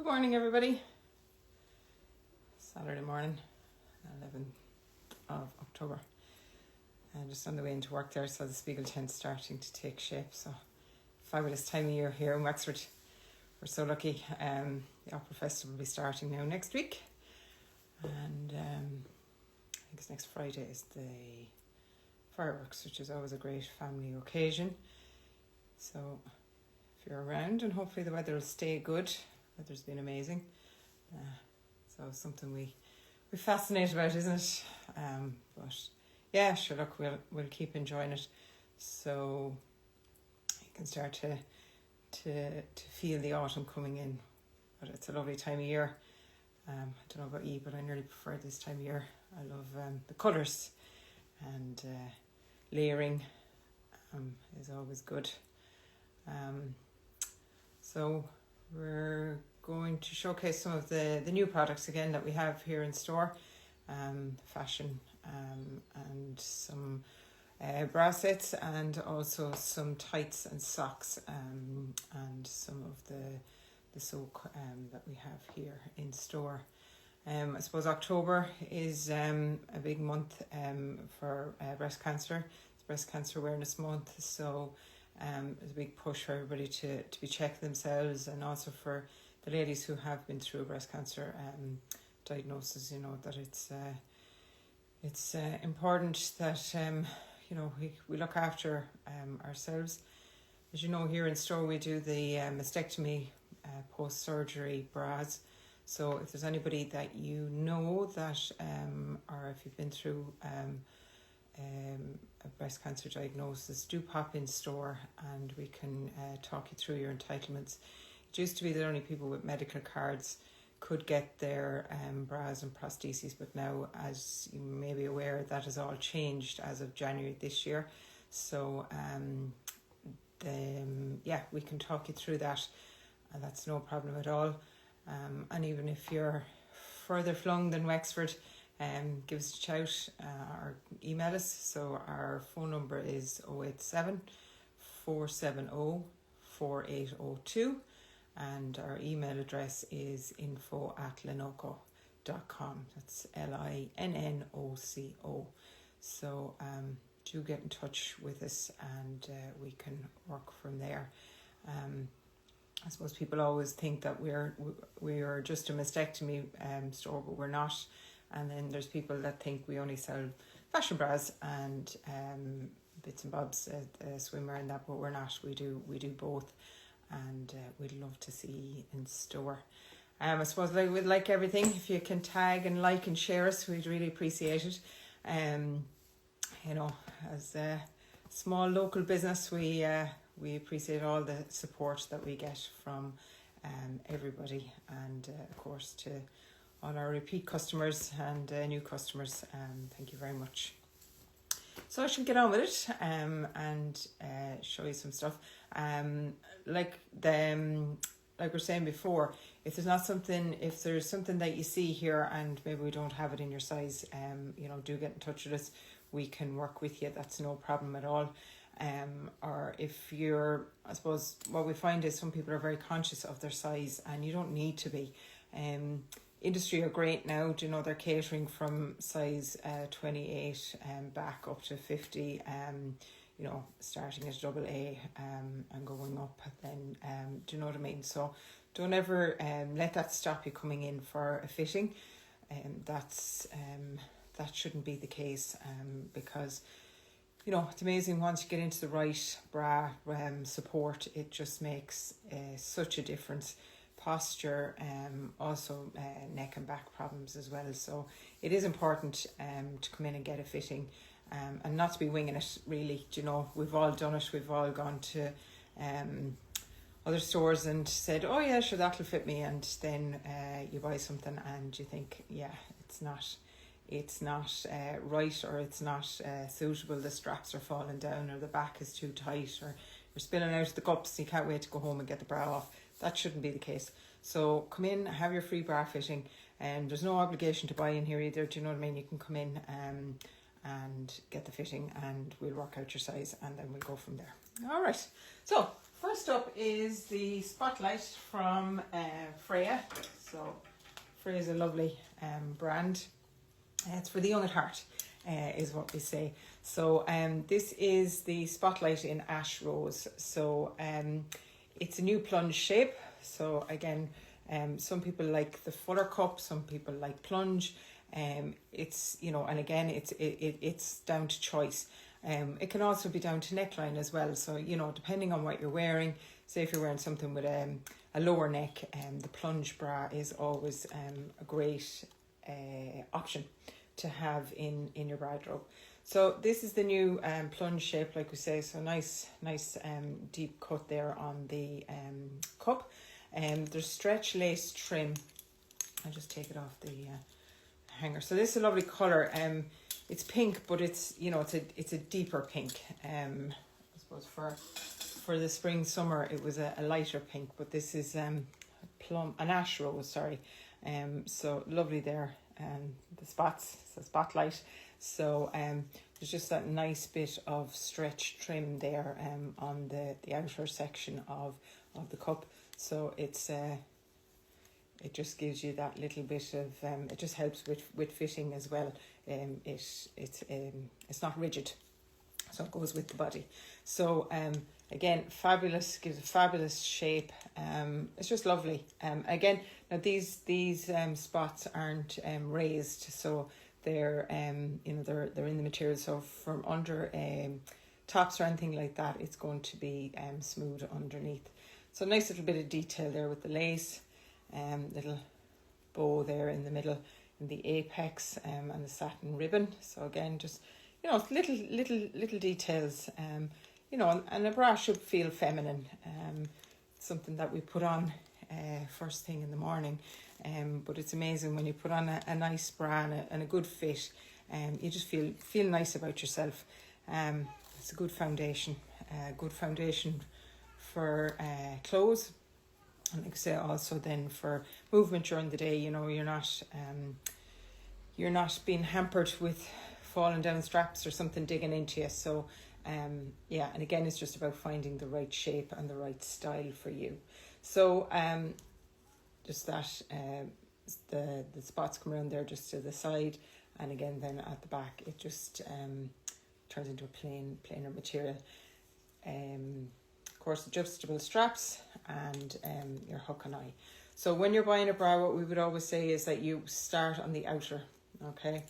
Good morning, everybody. Saturday morning, 11th of October. And just on the way into work there, so the Spiegel tent's starting to take shape. So fabulous time of year here in Wexford. We're so lucky. The Opera Festival will be starting now next week. And I think it's next Friday is the fireworks, which is always a great family occasion. So if you're around, and hopefully the weather will stay good. Weather's been amazing. So something we're fascinated about, isn't it? But yeah, sure, look, we'll keep enjoying it. So you can start to feel the autumn coming in. But it's a lovely time of year. I don't know about you, but I nearly prefer this time of year. I love the colours, and layering is always good. So we're going to showcase some of the new products again that we have here in store, fashion and some bra sets, and also some tights and socks, and some of the soak that we have here in store. I suppose October is a big month for breast cancer. It's Breast Cancer Awareness Month, so there's a big push for everybody to be checking themselves, and also for the ladies who have been through a breast cancer diagnosis, that it's important that we look after ourselves. As you know, here in store we do the mastectomy post-surgery bras. So if there's anybody that you know that or if you've been through a breast cancer diagnosis, do pop in store and we can talk you through your entitlements. It used to be that only people with medical cards could get their bras and prostheses, but now, as you may be aware, that has all changed as of January this year. So we can talk you through that, and that's no problem at all. And even if you're further flung than Wexford, give us a shout or email us. So our phone number is 087 470 4802, and our email address is info@linnoco.com. That's LINNOCO. So do get in touch with us, and we can work from there. I suppose people always think that we are just a mastectomy store, but we're not. And then there's people that think we only sell fashion bras and bits and bobs, swimwear and that, but we're not. We do both, and we'd love to see you in store. I suppose we'd like everything. If you can tag and like and share us, we'd really appreciate it. As a small local business, we appreciate all the support that we get from everybody, and of course to all our repeat customers and new customers. Thank you very much. So I should get on with it and show you some stuff. Like we're saying before, if there's something that you see here and maybe we don't have it in your size, do get in touch with us. We can work with you. That's no problem at all. Or if I suppose what we find is some people are very conscious of their size, and you don't need to be. Industry are great now. They're catering from size 28 back up to 50. Starting at AA and going up. Then do you know what I mean? So don't ever let that stop you coming in for a fitting. That shouldn't be the case, because it's amazing once you get into the right bra support. It just makes such a difference. Posture, also neck and back problems as well. So it is important to come in and get a fitting, and not to be winging it, really. We've all done it. We've all gone to other stores and said, oh yeah, sure, that'll fit me, and then you buy something and you think, yeah, it's not right, or it's not suitable. The straps are falling down, or the back is too tight, or you're spilling out the cups and you can't wait to go home and get the bra off. That shouldn't be the case. So come in, have your free bra fitting, and there's no obligation to buy in here either. Do you know what I mean? You can come in and get the fitting, and we'll work out your size, and then we'll go from there. All right. So first up is the Spotlight from Freya. So Freya is a lovely brand. It's for the young at heart, is what we say. So this is the Spotlight in Ash Rose. So it's a new plunge shape. So again, some people like the fuller cup, some people like plunge. It's, you know, and again, it's down to choice. It can also be down to neckline as well. So, you know, depending on what you're wearing, say if you're wearing something with a lower neck, the plunge bra is always a great option to have in your wardrobe. So this is the new plunge shape, like we say. So nice deep cut there on the cup. There's stretch lace trim. I'll just take it off the hanger. So this is a lovely colour. It's pink, but it's, you know, it's a deeper pink. I suppose for the spring summer it was a lighter pink, but this is an ash rose, sorry. So lovely there. The spots, so Spotlight. So there's just that nice bit of stretch trim there on the outer section of the cup. So it's it just gives you that little bit of it just helps with fitting as well. It's not rigid, so it goes with the body. So again, fabulous, gives a fabulous shape. It's just lovely. Again, now these spots aren't raised, so they're you know, they're in the material. So from under tops or anything like that, it's going to be smooth underneath. So nice little bit of detail there with the lace, little bow there in the middle, in the apex, and the satin ribbon. So again, just, you know, little details. You know, and a bra should feel feminine. It's something that we put on first thing in the morning. But it's amazing when you put on a nice bra and a good fit. You just feel nice about yourself. It's a good foundation. For clothes, and like I say, also then for movement during the day. You know, you're not being hampered with falling down straps or something digging into you. So yeah, and again, it's just about finding the right shape and the right style for you. So just that the spots come around there just to the side, and again then at the back it just turns into a plainer material. Of course, adjustable straps and your hook and eye. So when you're buying a bra, what we would always say is that you start on the outer, okay?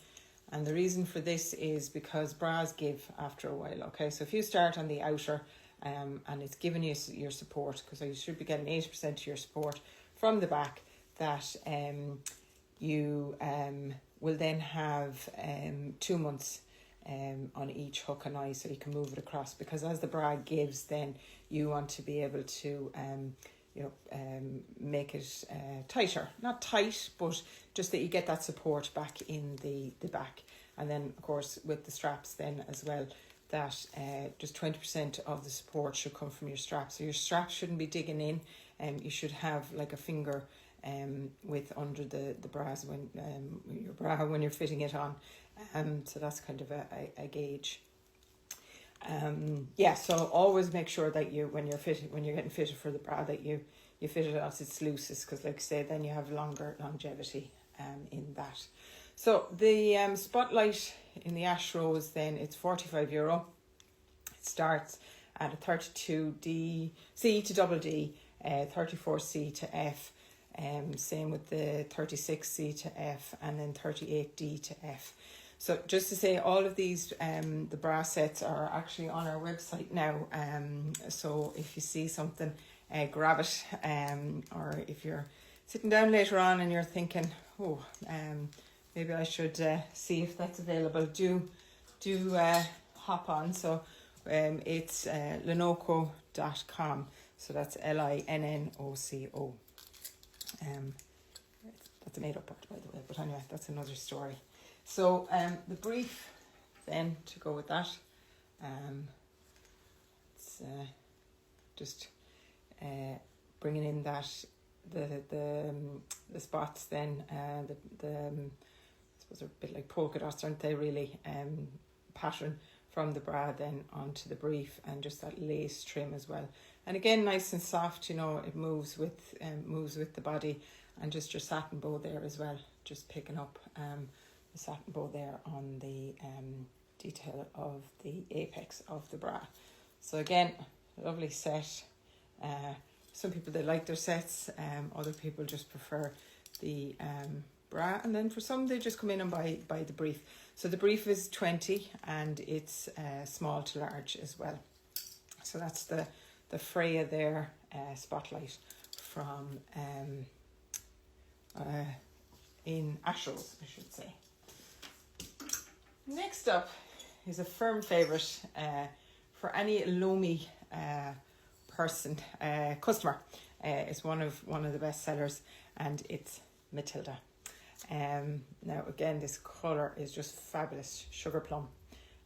And the reason for this is because bras give after a while, okay? So if you start on the outer and it's giving you your support, because you should be getting 80% of your support from the back, that you will then have 2 months on each hook and eye, so you can move it across, because as the bra gives, then you want to be able to make it tighter, not tight, but just that you get that support back in the back. And then of course with the straps then as well, that just 20% of the support should come from your straps. So your straps shouldn't be digging in, and you should have like a finger with under the bras when your bra when you're fitting it on. So that's kind of a gauge. Yeah, so always make sure that when you're getting fitted for the bra, that you fit it as its loosest, because like I say, then you have longer longevity in that. So the Spotlight in the Ash Rose, then it's €45. It starts at a 32D C to double D, 34C to F. Same with the 36C to F, and then 38D to F. So just to say, all of these, the bra sets are actually on our website now. So if you see something, grab it. Or if you're sitting down later on and you're thinking, maybe I should see if that's available, do hop on. So it's linnoco.com. So that's LINNOCO. That's a made up word, by the way, but anyway, that's another story. So the brief then to go with that, it's just bringing in that the spots then, I suppose they're a bit like polka dots, aren't they, really, pattern from the bra then onto the brief, and just that lace trim as well. And again, nice and soft, you know, it moves with the body. And just your satin bow there as well, just picking up the satin bow there on the detail of the apex of the bra. So again, lovely set. Some people, they like their sets, other people just prefer the bra, and then for some they just come in and buy the brief. So the brief is 20 and it's small to large as well. So that's the Freya there spotlight from in Ashles, I should say. Next up is a firm favourite for any Lomi customer. It's one of the best sellers, and it's Matilda. Now again, this colour is just fabulous. Sugar plum,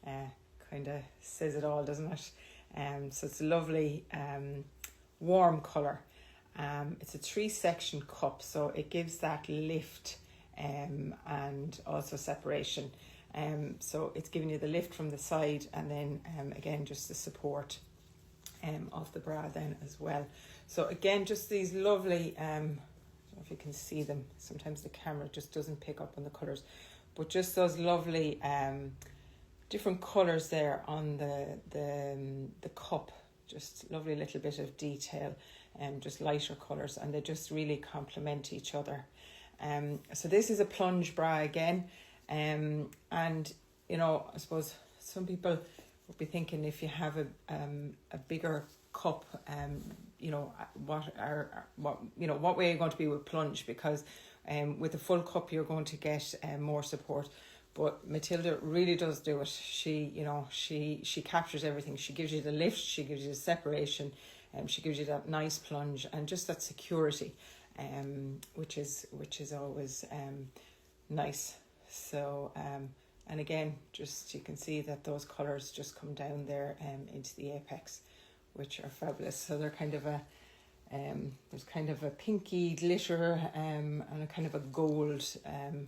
kind of says it all, doesn't it? So it's a lovely warm colour. It's a 3-section cup, so it gives that lift and also separation. So it's giving you the lift from the side, and then again just the support of the bra then as well. So again, just these lovely, I don't know if you can see them, sometimes the camera just doesn't pick up on the colours, but just those lovely different colours there on the cup, just lovely little bit of detail, and just lighter colours, and they just really complement each other. So this is a plunge bra again, and you know, I suppose some people would be thinking, if you have a bigger cup, you know, what way are you going to be with plunge, because with a full cup you're going to get more support. But Matilda really does do it. She captures everything. She gives you the lift, she gives you the separation, she gives you that nice plunge and just that security, which is always nice. So and again, just you can see that those colours just come down there into the apex, which are fabulous. So they're kind of there's kind of a pinky glitter and a kind of a gold, it's kind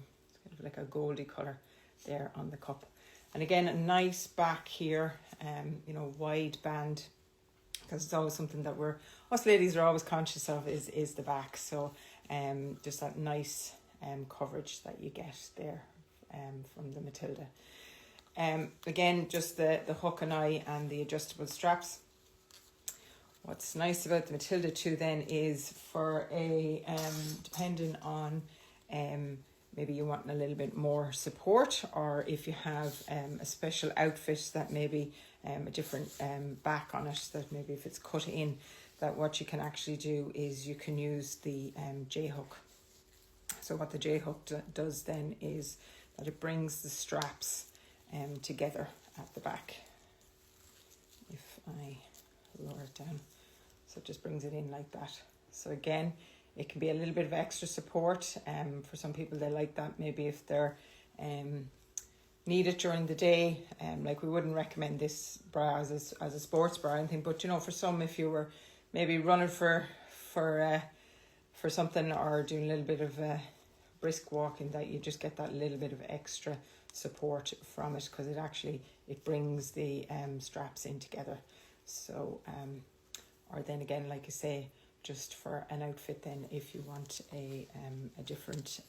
of like a goldy colour there on the cup. And again, a nice back here, wide band, because it's always something that us ladies are always conscious of is the back. So just that nice coverage that you get there from the Matilda. Again, just the hook and eye and the adjustable straps. What's nice about the Matilda too then is for a depending on maybe you want a little bit more support, or if you have a special outfit that maybe a different back on it, that maybe if it's cut in, that what you can actually do is you can use the J-hook. So what the J-hook does then is that it brings the straps together at the back. If I lower it down, so it just brings it in like that. So again, it can be a little bit of extra support. For some people, they like that. Maybe if they're need it during the day, like we wouldn't recommend this bra as a sports bra or anything. But for some, if you were maybe running for something, or doing a little bit of brisk walking, that you just get that little bit of extra support from it, because it brings the straps in together. So or then again, like I say, just for an outfit, then if you want a different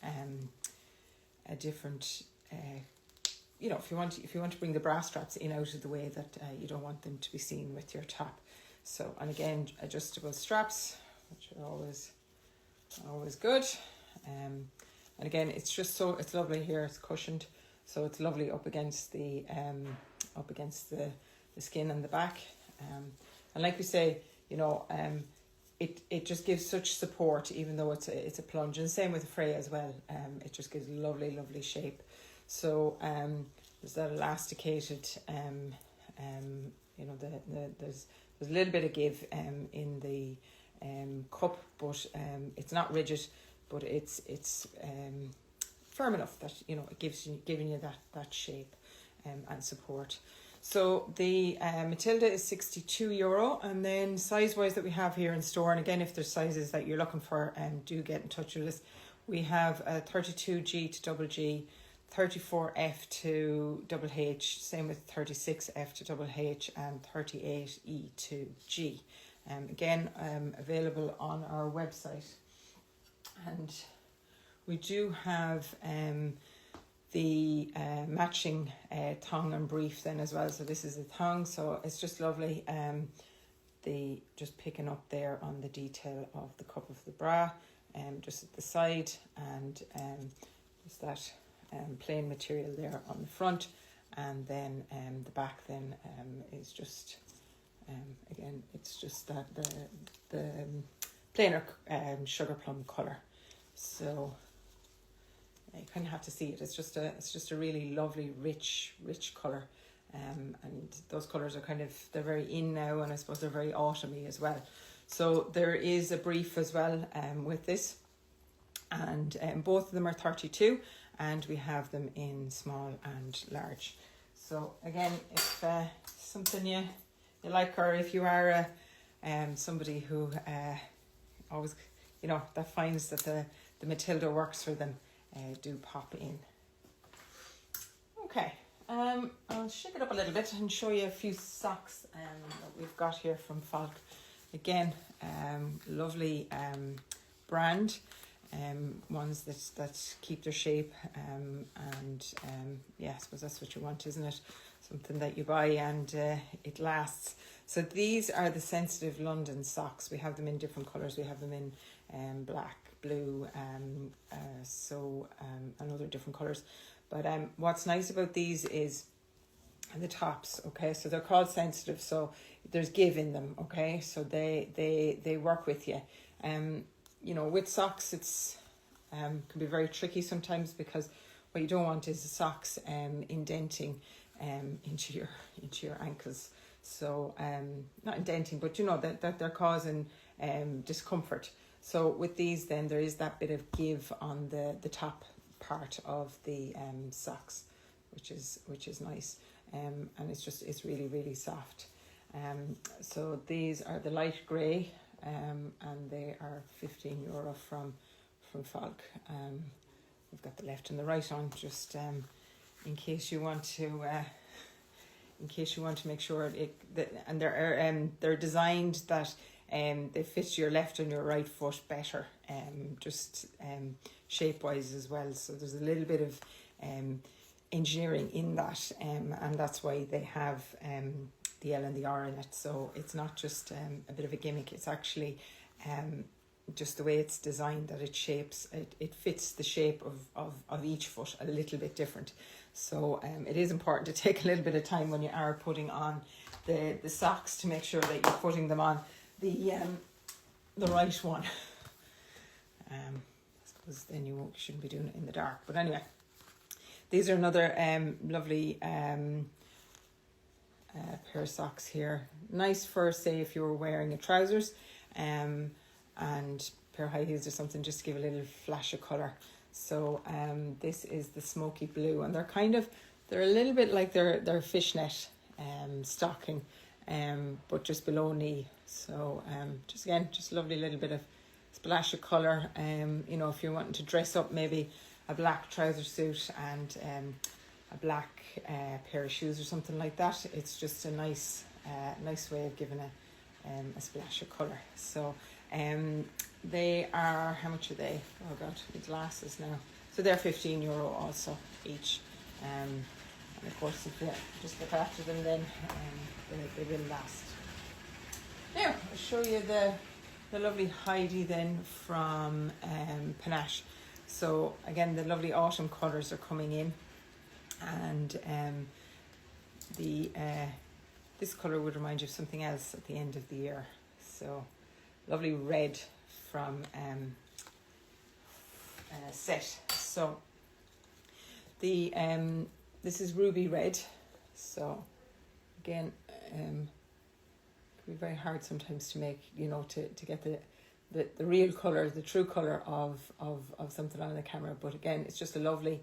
if you want to bring the bra straps in out of the way, that you don't want them to be seen with your top. So, and again, adjustable straps, which are always good. And again, it's lovely here. It's cushioned, so it's lovely up against the skin and the back. And like we say, it just gives such support, even though it's a plunge. And same with the Freya as well. It just gives lovely shape. So there's that elasticated. There's a little bit of give in the cup, but it's not rigid, but it's firm enough that it giving you that shape and support. So the Matilda is €62, and then size wise that we have here in store, and again, if there's sizes that you're looking for, do get in touch with us. We have a 32G to double G, 34F to double H, same with 36F to double H, and 38E to G. Again, available on our website. And we do have the matching thong and brief then as well. So this is a thong, so it's just lovely. The just picking up there on the detail of the cup of the bra, just at the side, and just that plain material there on the front, and then the back then is just again, it's just that the plainer sugar plum colour. So you kind of have to see it. It's just a really lovely, rich colour. And those colours are they're very in now, and I suppose they're very autumny as well. So there is a brief as well with this, and both of them are 32, and we have them in small and large. So again, if something you like, or if you are somebody who always, that finds that the Matilda works for them, do pop in. Okay. I'll shake it up a little bit and show you a few socks that we've got here from Falk. Again, lovely brand, ones that keep their shape, and I suppose that's what you want, isn't it? Something that you buy and it lasts. So these are the Sensitive London socks. We have them in different colours. We have them in black, blue, and other different colours. But what's nice about these is the tops, okay? So they're called Sensitive, so there's give in them, okay? So they work with you. With socks, it's can be very tricky sometimes, because what you don't want is the socks indenting into your ankles. So not indenting, but that they're causing discomfort. So with these, then there is that bit of give on the top part of the socks, which is nice, and it's really, really soft. So these are the light grey, and they are €15 from Falk. We've got the left and the right on, just in case you want to make sure and they're designed that they fit your left and your right foot better, shape wise as well. So there's a little bit of engineering in that, and that's why they have the L and the R in it. So it's not just a bit of a gimmick. It's actually just the way it's designed, that it fits the shape of each foot a little bit different. So it is important to take a little bit of time when you are putting on the socks to make sure that you're putting them on the right one. I suppose then you shouldn't be doing it in the dark. But anyway, these are another lovely pair of socks here. Nice for, say, if you were wearing a trousers and pair of high heels or something, just to give a little flash of colour. So this is the smoky blue, and they're a little bit like their fishnet stocking, but just below knee. So just lovely little bit of splash of colour. If you're wanting to dress up maybe a black trouser suit and a black pair of shoes or something like that, it's just a nice way of giving a splash of colour. So they are, how much are they? Oh god, the glasses now. So they're €15 also each. And of course, if you just look after them, then they will last. Now I'll show you the lovely Heidi then from Panache. So again, the lovely autumn colours are coming in, and this colour would remind you of something else at the end of the year. So lovely red from Set. So the this is ruby red. So again, it can be very hard sometimes to make, to get the real colour, the true colour of something on the camera. But again, it's just a lovely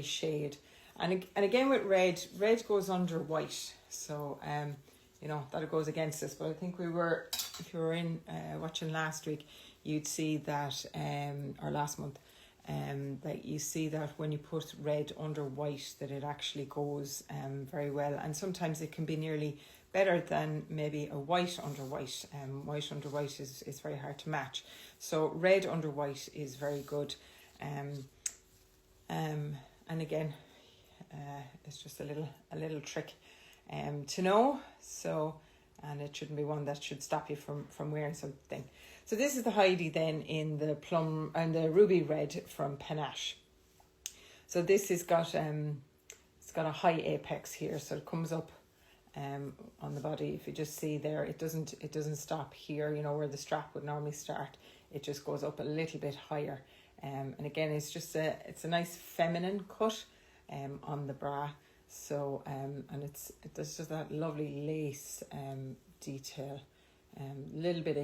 shade. And again with red goes under white. So that goes against us. But I think if you were in watching last week, you'd see that, or last month, that you see that when you put red under white, that it actually goes very well. And sometimes it can be nearly better than maybe a white under white. White under white is very hard to match. So red under white is very good. And again, it's just a little trick to know. So, and it shouldn't be one that should stop you from wearing something. So this is the Heidi then in the plum and the ruby red from Panache. So this has got it's got a high apex here, so it comes up on the body. If you just see there, it doesn't stop here, you know, where the strap would normally start. It just goes up a little bit higher. And again, it's a nice feminine cut on the bra. So and it does just that lovely lace detail. Little bit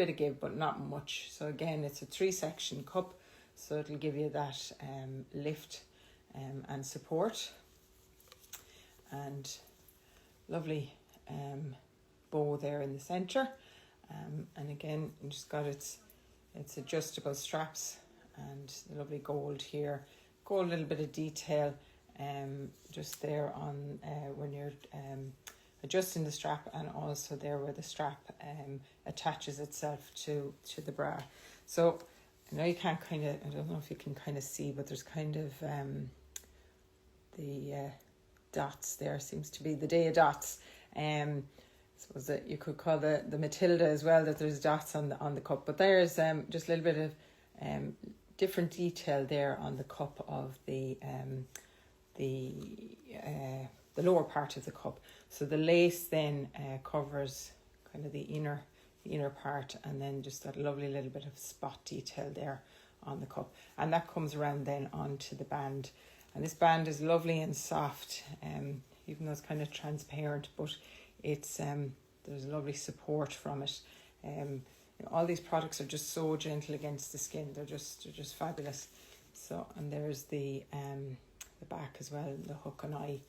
of give, but not much. So again, it's a 3-section cup, so it'll give you that lift and support. And lovely bow there in the center. And again, you just got it's adjustable straps and the lovely gold here. Gold, little bit of detail just there on when you're adjusting the strap, and also there where the strap attaches itself to the bra. So I know you can't I don't know if you can kind of see, but there's kind of the dots there, seems to be the day of dots. I suppose that you could call the Matilda as well, that there's dots on the cup, but there's just a little bit of different detail there on the cup of the lower part of the cup. So the lace then covers kind of the inner part, and then just that lovely little bit of spot detail there on the cup, and that comes around then onto the band. And this band is lovely and soft, even though it's kind of transparent, but it's there's lovely support from it. You know, all these products are just so gentle against the skin. They're just fabulous. So, and there's the back as well, the hook and eye.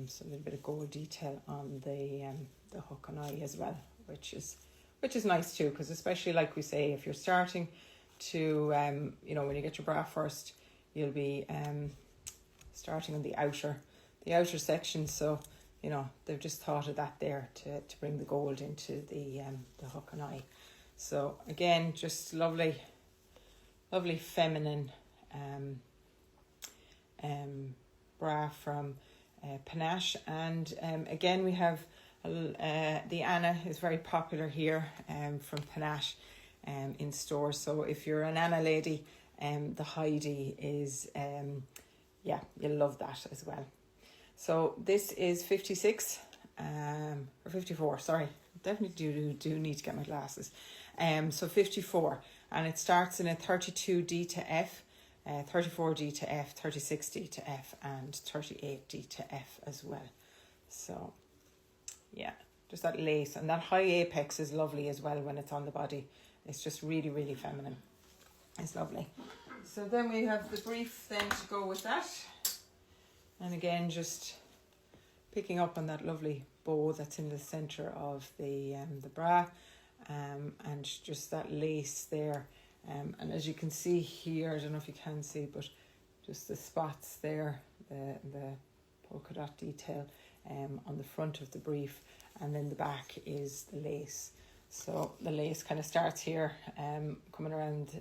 So a little bit of gold detail on the hook and eye as well, which is nice too, because especially like we say, if you're starting to you know, when you get your bra first, you'll be starting on the outer section. So you know, they've just thought of that there to bring the gold into the hook and eye. So again, just lovely feminine bra from Panache. And again, we have the Anna is very popular here from Panache in store. So if you're an Anna lady, the Heidi is yeah, you'll love that as well. So this is 56 or 54, sorry, definitely do need to get my glasses. So 54, and it starts in a 32D to F, 34D to F, 36D to F, and 38D to F as well. So yeah, just that lace, and that high apex is lovely as well when it's on the body. It's just really feminine. It's lovely. So then we have the brief then to go with that. And again, just picking up on that lovely bow that's in the center of the bra, and just that lace there. And as you can see here, I don't know if you can see, but just the spots there, the polka dot detail on the front of the brief, and then the back is the lace. So the lace kind of starts here, coming around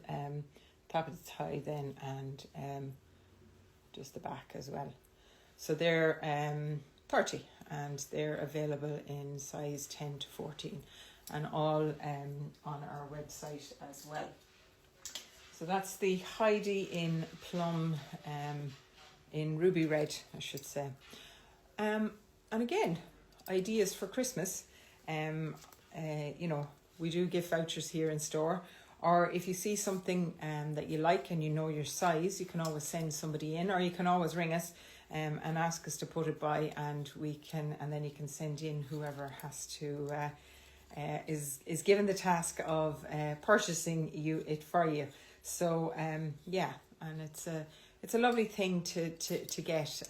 top of the thigh then, and just the back as well. So they're 30, and they're available in size 10 to 14, and all on our website as well. So that's the Heidi in plum, in ruby red, I should say. And again, ideas for Christmas. You know, we do gift vouchers here in store. Or if you see something that you like and you know your size, you can always send somebody in, or you can always ring us and ask us to put it by, and then you can send in whoever has to is given the task of purchasing it for you. So yeah, and it's a lovely thing to get,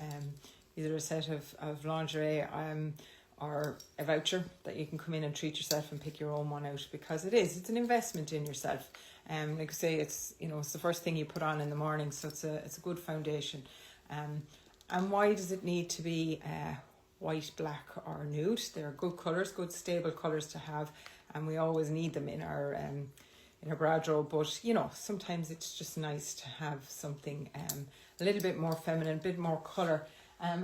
either a set of lingerie or a voucher that you can come in and treat yourself and pick your own one out, because it's an investment in yourself. Like I say, it's the first thing you put on in the morning, so it's a good foundation. And why does it need to be white, black or nude? They're good colours, good stable colours to have, and we always need them in our wardrobe. But sometimes it's just nice to have something a little bit more feminine, a bit more colour.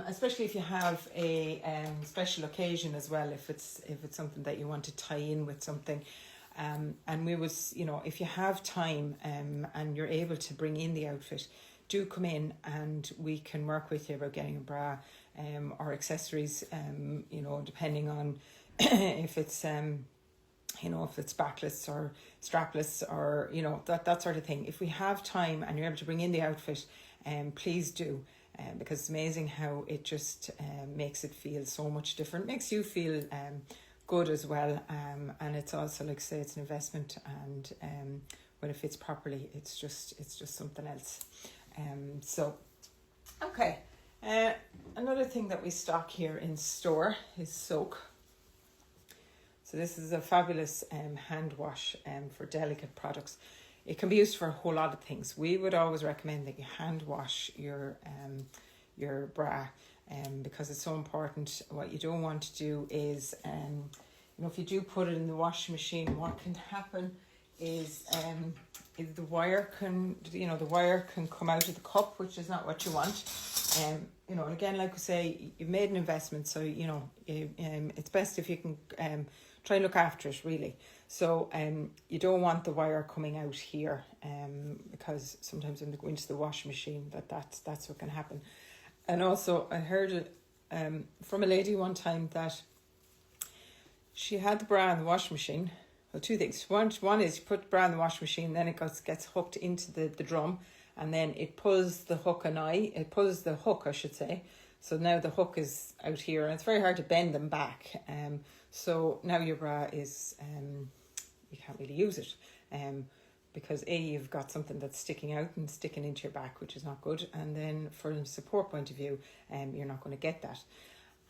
Especially if you have a special occasion as well, if it's something that you want to tie in with something. And we was, if you have time and you're able to bring in the outfit, do come in and we can work with you about getting a bra or accessories, depending on if it's if it's backless or strapless or that sort of thing. If we have time and you're able to bring in the outfit, please do. Because it's amazing how it just makes it feel so much different, makes you feel good as well, and it's also, like I say, it's an investment, and when it fits properly, it's just something else. So okay, another thing that we stock here in store is soak. So this is a fabulous hand wash for delicate products. It can be used for a whole lot of things. We would always recommend that you hand wash your bra, because it's so important. What you don't want to do is, if you do put it in the washing machine, what can happen is the wire can come out of the cup, which is not what you want. And again, like I say, you've made an investment, so it's best if you can try and look after it, really. So you don't want the wire coming out here, because sometimes when they go into the washing machine, that's what can happen. And also I heard from a lady one time that she had the bra in the washing machine. Well, two things. One is you put the bra in the washing machine, then it gets hooked into the drum, and then it pulls the hook I should say. So now the hook is out here, and it's very hard to bend them back. So now your bra is, you can't really use it, because you've got something that's sticking out and sticking into your back, which is not good. And then from a support point of view, you're not going to get that.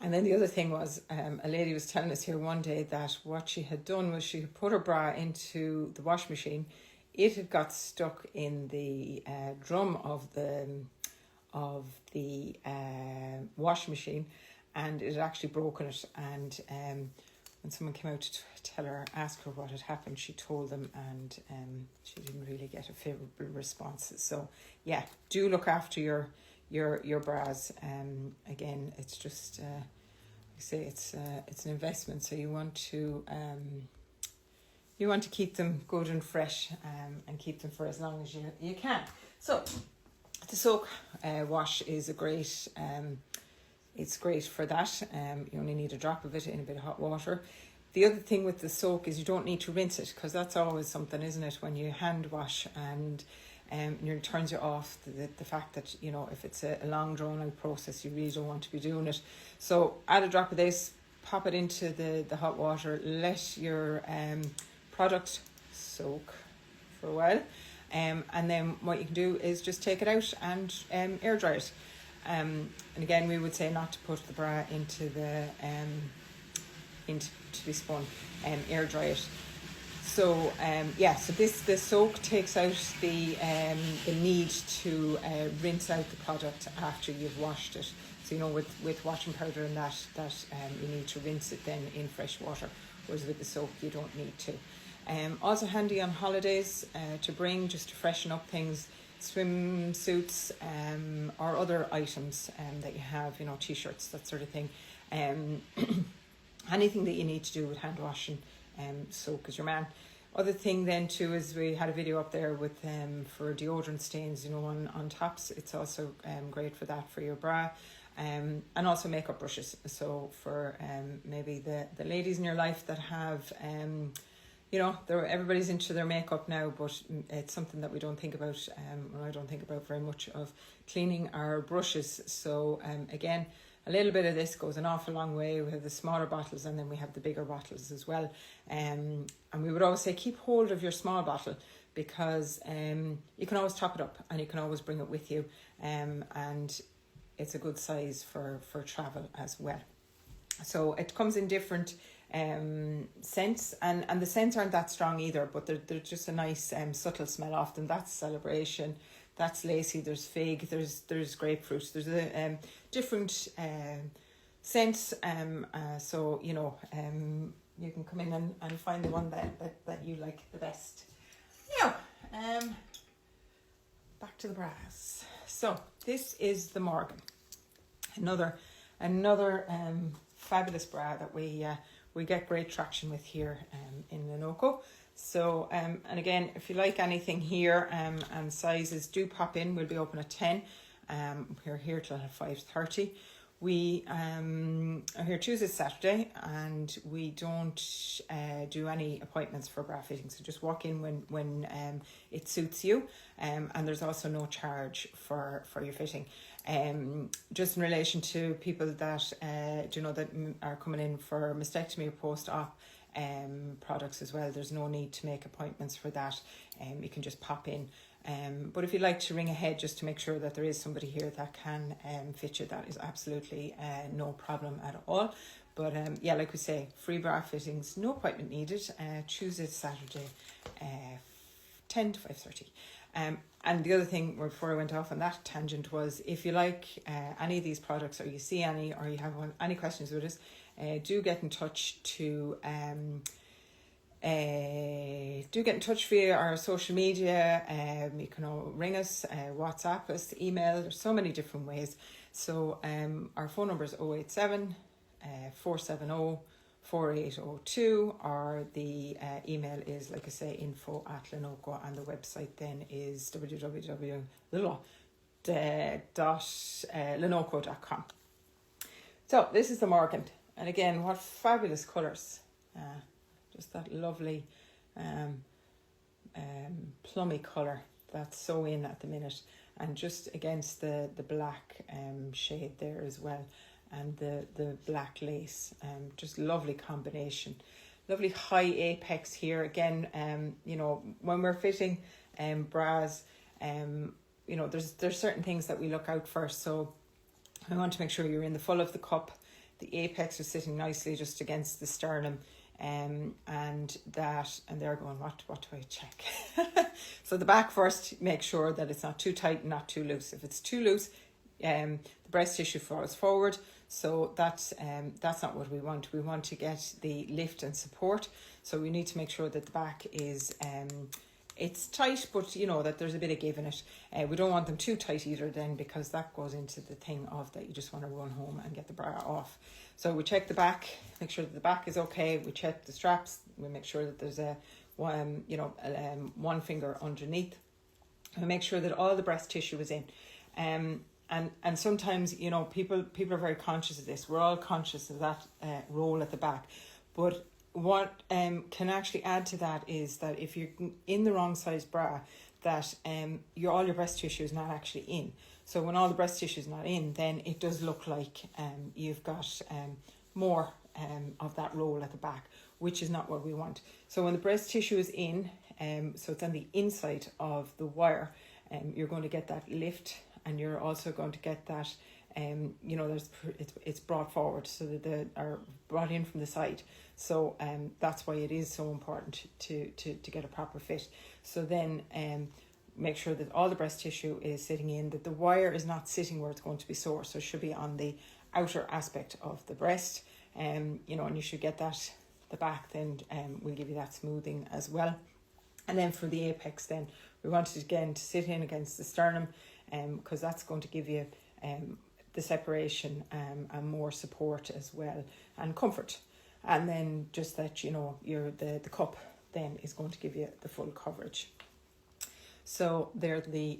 And then the other thing was, a lady was telling us here one day that what she had done was she had put her bra into the washing machine. It had got stuck in the drum of the washing machine, and it had actually broken it. And when someone came out to ask her what had happened, she told them, and she didn't really get a favourable response. So yeah, do look after your bras. Again, it's just like I say, it's an investment, so you want to keep them good and fresh, and keep them for as long as you can. So the soak wash is a great. It's great for that. You only need a drop of it in a bit of hot water. The other thing with the soak is you don't need to rinse it, because that's always something, isn't it, when you hand wash, and it turns you off the fact that, if it's a long drawn out process, you really don't want to be doing it. So add a drop of this, pop it into the hot water, let your product soak for a while, and then what you can do is just take it out and air dry it. And again, we would say not to put the bra into the to be spun, air dry it. So so the soak takes out the need to rinse out the product after you've washed it. So with washing powder and that you need to rinse it then in fresh water, whereas with the soak you don't need to. Also handy on holidays to bring, just to freshen up things. Swimsuits or other items that you have, t-shirts, that sort of thing. Anything that you need to do with hand washing, soak is your man. Other thing then too is we had a video up there with for deodorant stains, on tops. It's also great for that, for your bra. And also makeup brushes. So for maybe the ladies in your life that have everybody's into their makeup now, but it's something that we don't think about, or I don't think about very much, of cleaning our brushes. So again, a little bit of this goes an awful long way. We have the smaller bottles, and then we have the bigger bottles as well. And we would always say keep hold of your small bottle, because you can always top it up and you can always bring it with you, and it's a good size for travel as well. So it comes in different scents, and the scents aren't that strong either, but they're just a nice subtle smell off them. That's Celebration, that's Lacy, there's Fig, there's Grapefruit, there's a different scents, so you know, you can come in and find the one that you like the best. Now, back to the bras. So this is the Morgan, another fabulous bra that we get great traction with here in Lenoco. So and again, if you like anything here, and sizes do pop in, we'll be open at 10. We're here till 5:30. We are here Tuesday, Saturday, and we don't do any appointments for bra fitting. So just walk in when it suits you, and there's also no charge for your fitting. Just in relation to people that that are coming in for mastectomy or post-op products as well, there's no need to make appointments for that. You can just pop in. But if you'd like to ring ahead just to make sure that there is somebody here that can fit you, that is absolutely no problem at all. But yeah, like we say, free bra fittings, no appointment needed, Tuesday to Saturday, 10 to 5:30. And the other thing before I went off on that tangent was, if you like any of these products, or you see any, or you have any questions with us, do get in touch via our social media. You can ring us, WhatsApp us, email. There's so many different ways. So our phone number is 087 470 4802, or the email is, like I say, info@Lenoco, and the website then is www.lenoco.com. So this is the Morgan, and again, what fabulous colours. Just that lovely plummy colour that's so in at the minute, and just against the black shade there as well, and the black lace, just lovely combination. Lovely high apex here again. When we're fitting bras, there's certain things that we look out for. So I want to make sure you're in the full of the cup, the apex is sitting nicely just against the sternum, and they're going, what do I check? So the back first, make sure that it's not too tight and not too loose. If it's too loose, the breast tissue falls forward, so that's not what we want. We want to get the lift and support, so we need to make sure that the back is it's tight, but that there's a bit of give in it. We don't want them too tight either then, because that goes into the thing of that you just want to run home and get the bra off. So we check the back, make sure that the back is okay. We check the straps. We make sure that there's one finger underneath. We make sure that all the breast tissue is in. And sometimes, people are very conscious of this. We're all conscious of that roll at the back. But what can actually add to that is that if you're in the wrong size bra, that all your breast tissue is not actually in. So when all the breast tissue is not in, then it does look like you've got more of that roll at the back, which is not what we want. So when the breast tissue is in, so it's on the inside of the wire, you're going to get that lift, and you're also going to get that, it's brought forward, so that they are brought in from the side. So that's why it is so important to get a proper fit. So then make sure that all the breast tissue is sitting in, that the wire is not sitting where it's going to be sore. So it should be on the outer aspect of the breast, and you should get that, the back then we'll give you that smoothing as well. And then for the apex then, we want it again to sit in against the sternum, because that's going to give you the separation and more support as well, and comfort. And then just that the cup then is going to give you the full coverage. So they're the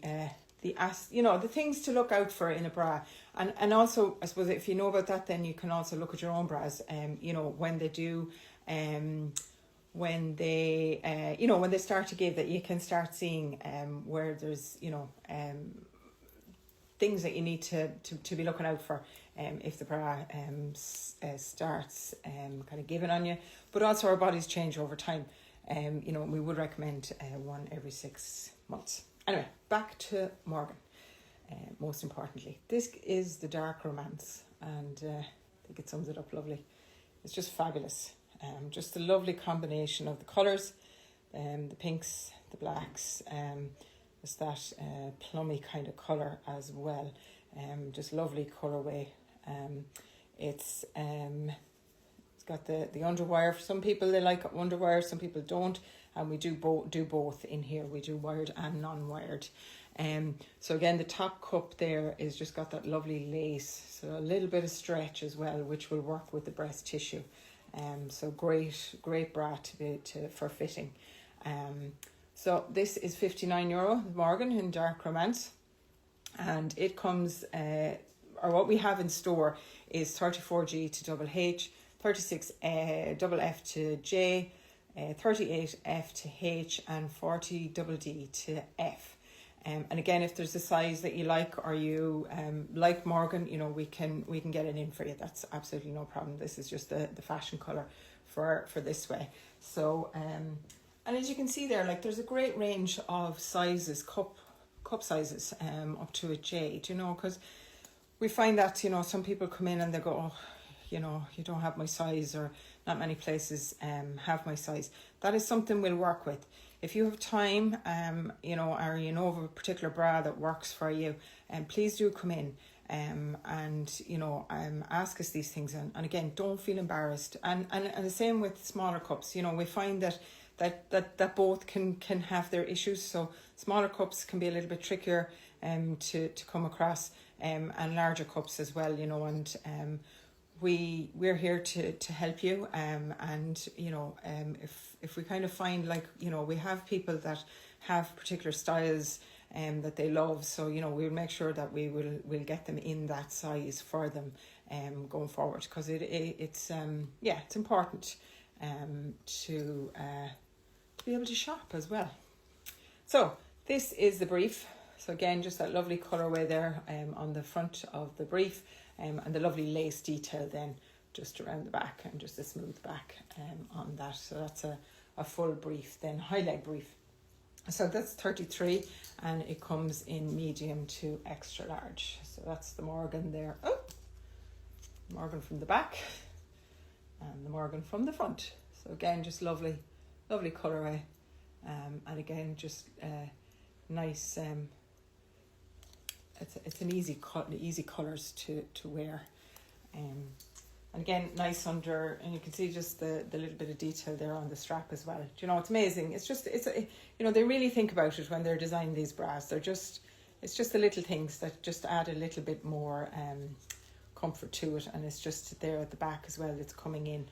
things to look out for in a bra. And also, I suppose, if you know about that, then you can also look at your own bras. When they do when they start to give, that you can start seeing where there's things that you need to be looking out for if the bra starts kind of giving on you. But also, our bodies change over time. We would recommend one every 6 months. Anyway, back to Morgan. Most importantly, this is the Dark Romance, and think it sums it up lovely. It's just fabulous. Just a lovely combination of the colours, the pinks, the blacks, just that plummy kind of colour as well. Just lovely colourway. It's got the underwire. For some people they like underwire, some people don't, and we do both in here. We do wired and non-wired. So again, the top cup there is just got that lovely lace, so a little bit of stretch as well, which will work with the breast tissue. So great bra for fitting. So this is €59, Morgan in Dark Romance, and it comes, or what we have in store is 34G to double H, 36 double F to J, 38 F to H, and 40 double D to F. And again, if there's a size that you like, or you like Morgan, you know, we can get it in for you. That's absolutely no problem. This is just the fashion colour for this way. So and as you can see there, like, there's a great range of sizes, cup sizes, up to a J, you know, because we find that, you know, some people come in and they go, oh, you know, you don't have my size, or not many places have my size. That is something we'll work with. If you have time, you know, or you know of a particular bra that works for you, please do come in and, you know, ask us these things. And again, don't feel embarrassed. And the same with smaller cups. You know, we find that both can have their issues. So smaller cups can be a little bit trickier to come across, and larger cups as well, you know, and we're here to help you, and you know, if we kind of find, like, you know, we have people that have particular styles that they love, so, you know, we'll make sure that we'll get them in that size for them going forward, because it's important to be able to shop as well. So this is the brief. So again, just that lovely colourway there on the front of the brief, and the lovely lace detail then just around the back, and just a smooth back on that. So that's a full brief then, high leg brief. So that's 33, and it comes in medium to extra large. So that's the Morgan there. Oh, Morgan from the back and the Morgan from the front. So again, just lovely colourway, and again, just nice. It's an easy colours to wear, and again, nice under, and you can see just the little bit of detail there on the strap as well. Do you know, it's amazing. It's you know, they really think about it when they're designing these bras. It's just the little things that just add a little bit more comfort to it, and it's just there at the back as well. It's coming in,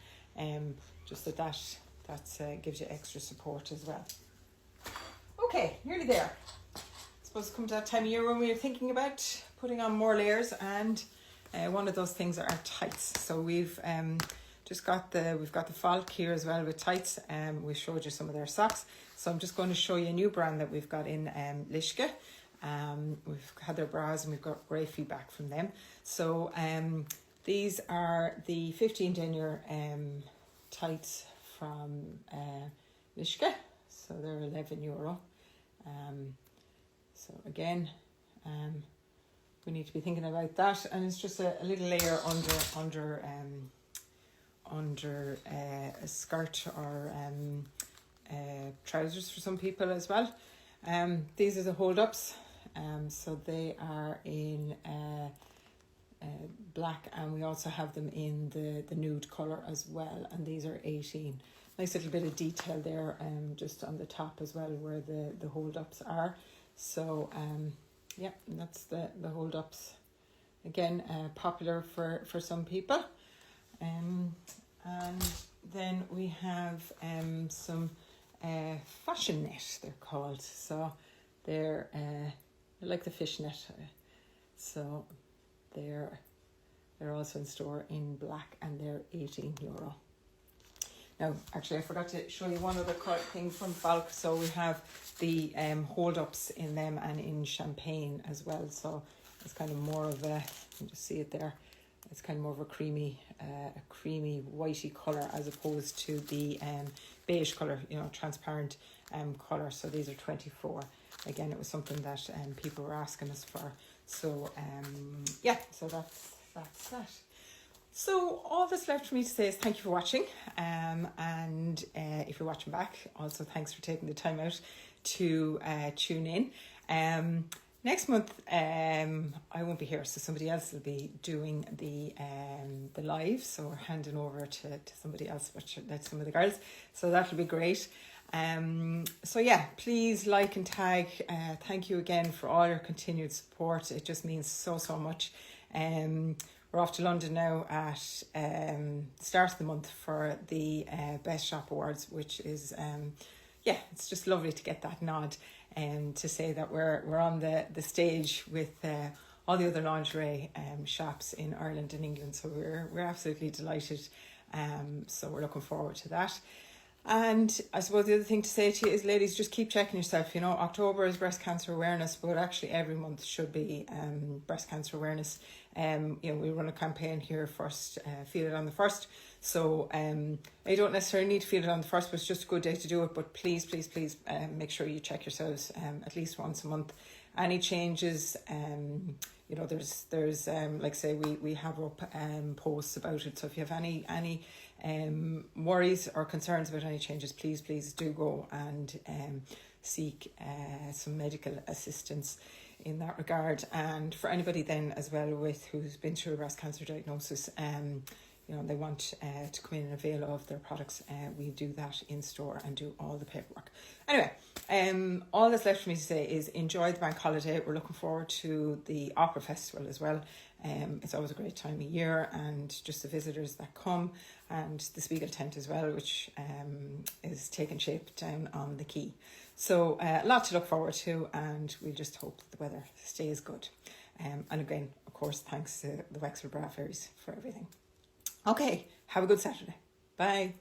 just that gives you extra support as well. Okay, nearly there. Suppose come to that time of year when we're thinking about putting on more layers, and one of those things are tights. So we've got the Falk here as well with tights. We showed you some of their socks, so I'm just going to show you a new brand that we've got in Lischke. We've had their bras and we've got great feedback from them. So these are the 15 denier tights from Lischke. So they're €11. So again, we need to be thinking about that, and it's just a little layer under a skirt or trousers for some people as well. These are the hold-ups, so they are in black, and we also have them in the nude colour as well, and these are 18. Nice little bit of detail there, just on the top as well, where the hold-ups are. So yeah, that's the hold-ups. Again, popular for some people. And then we have some fashion net, they're called. So they're like the fishnet. So they're also in store in black, and they're €18. Now, actually, I forgot to show you one other thing from Falk. So we have the hold-ups in them and in champagne as well. So it's kind of more of a, you can just see it there, it's kind of more of a creamy whitey colour, as opposed to the beige colour, you know, transparent colour. So these are 24. Again, it was something that people were asking us for. So yeah, so that's that. So all that's left for me to say is thank you for watching, and if you're watching back, also thanks for taking the time out to tune in. Next month, I won't be here, so somebody else will be doing the live. So we're handing over to somebody else, which that's some of the girls. So that'll be great. So yeah, please like and tag. Thank you again for all your continued support. It just means so much. We're off to London now at start of the month for the Best Shop Awards, which is it's just lovely to get that nod and to say that we're on the stage with all the other lingerie shops in Ireland and England. So we're absolutely delighted. So we're looking forward to that. And I suppose the other thing to say to you is, ladies, just keep checking yourself. You know, October is breast cancer awareness, but actually every month should be breast cancer awareness. We run a campaign here first, Feel It on the First. So you don't necessarily need to feel it on the first, but it's just a good day to do it. But please, make sure you check yourselves at least once a month. Any changes, there's like say we have up posts about it. So if you have any worries or concerns about any changes, please do go and seek some medical assistance in that regard. And for anybody then as well who's been through a breast cancer diagnosis, they want to come in and avail of their products, we do that in store and do all the paperwork. Anyway, all that's left for me to say is enjoy the bank holiday. We're looking forward to the Opera Festival as well. It's always a great time of year, and just the visitors that come, and the Spiegel tent as well, which is taking shape down on the quay. So a lot to look forward to, and we just hope that the weather stays good. And again, of course, thanks to the Wexford Bra Fairies for everything. Okay, have a good Saturday. Bye.